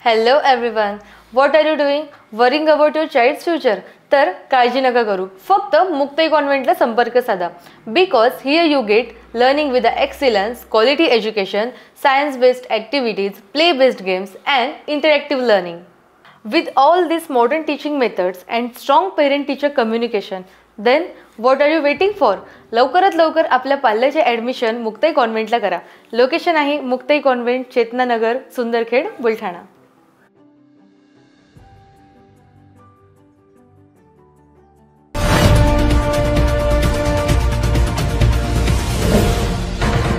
Hello everyone. What are you doing? Worrying about your child's future? तर काळजी नका करू. फक्त मुक्ताई कॉन्व्हेंटला संपर्क साधा. Because here you get learning with the excellence, quality education, science-based activities, play-based games and interactive learning. With all these modern teaching methods and strong parent-teacher communication, then what are you waiting for? लवकरात लवकर आपल्या पाल्याचे admission Muktai कॉन्व्हेंटला करा. Location आहे Muktai convent, Chetananagar, Sundarkhed, Buldhana.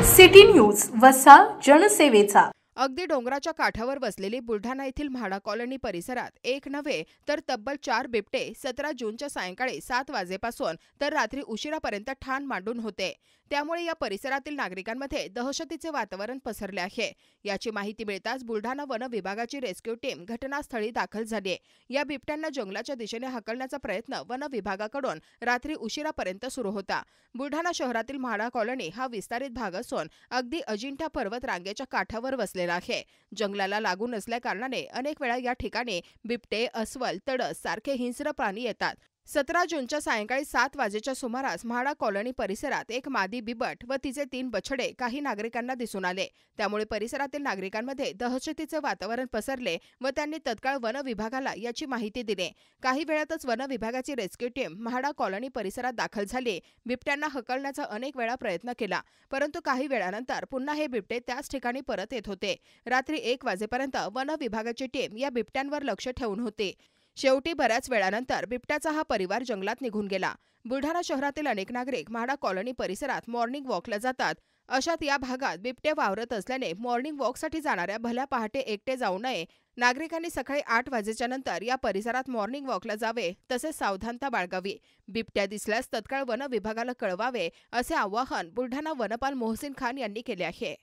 City news, वसा जनसेवेचा. अगदी डोंगराच्या काठावर बसलेली बुलढाणा येथील म्हाडा कॉलनी परिसरात एक नव्हे तर तब्बल 4 बिबटे 17 जूनच्या सायंकाळी 7 वाजेपासून तर रात्री उशिरापर्यंत ठाण मांडून होते. त्यामुळे या परिसरातील नागरिकांमध्ये दहशतीचे वातावरण पसरले आहे. याची माहिती मिळताच बुलढाणा वन विभागाची रेस्क्यू टीम घटनास्थळी दाखल झाली. या बिबट्यांना जंगलाच्या दिशेने हकलण्याचा प्रयत्न वन विभागाकडून रात्री उशिरापर्यंत सुरू होता. बुलढाणा शहरातील म्हाडा कॉलनी हा विस्तारित भाग असून अगदी अजिंठा पर्वत रांगेच्या काठावर वसलेला आहे. जंगलाला लागून असल्या कारणाने अनेक वेळा या ठिकाणी बिबटे, अस्वल, तडस सारखे हिंस्र प्राणी येतात. 17 जूनच्या सायंकाळी 7 वाजेच्या सुमारास म्हाडा कॉलनी परिसरात एक मादी बिबट व तिचे 3 बछडे काही नागरिकांना दिसून आले. त्यामुळे परिसरातील नागरिकांमध्ये दहशतीचे वातावरण पसरले व त्यांनी तत्काळ वन विभागाला याची माहिती दिली. काही वेळातच वन विभागाची रेस्क्यू टीम म्हाडा कॉलनी परिसरात दाखल झाली. बिबट्यांना हकलण्याचा अनेक वेळा प्रयत्न केला, परंतु काही वेळानंतर पुन्हा हे बिबटे त्याच ठिकाणी परत येत होते. रात्री 1 वाजेपर्यंत वन विभागाची टीम या बिबट्यांवर लक्ष ठेवून होती. शेवटी बऱ्याच वेळानंतर बिबट्याचा हा परिवार जंगलात निघून गेला. बुलढाणा शहरातील अनेक नागरिक म्हाडा कॉलनी परिसरात मॉर्निंग वॉकला जातात. अशात या भागात बिबटे वावरत असल्याने मॉर्निंग वॉकसाठी जाणाऱ्या भल्या पहाटे एकटे जाऊ नये. नागरिकांनी सकाळी 8 वाजेच्या नंतर या परिसरात मॉर्निंग वॉकला जावे तसेच सावधानता बाळगावी. बिबट्या दिसल्यास तत्काळ वन विभागाला कळवावे असे आवाहन बुलढाणा वनपाल मोहसिन खान यांनी केले आहे.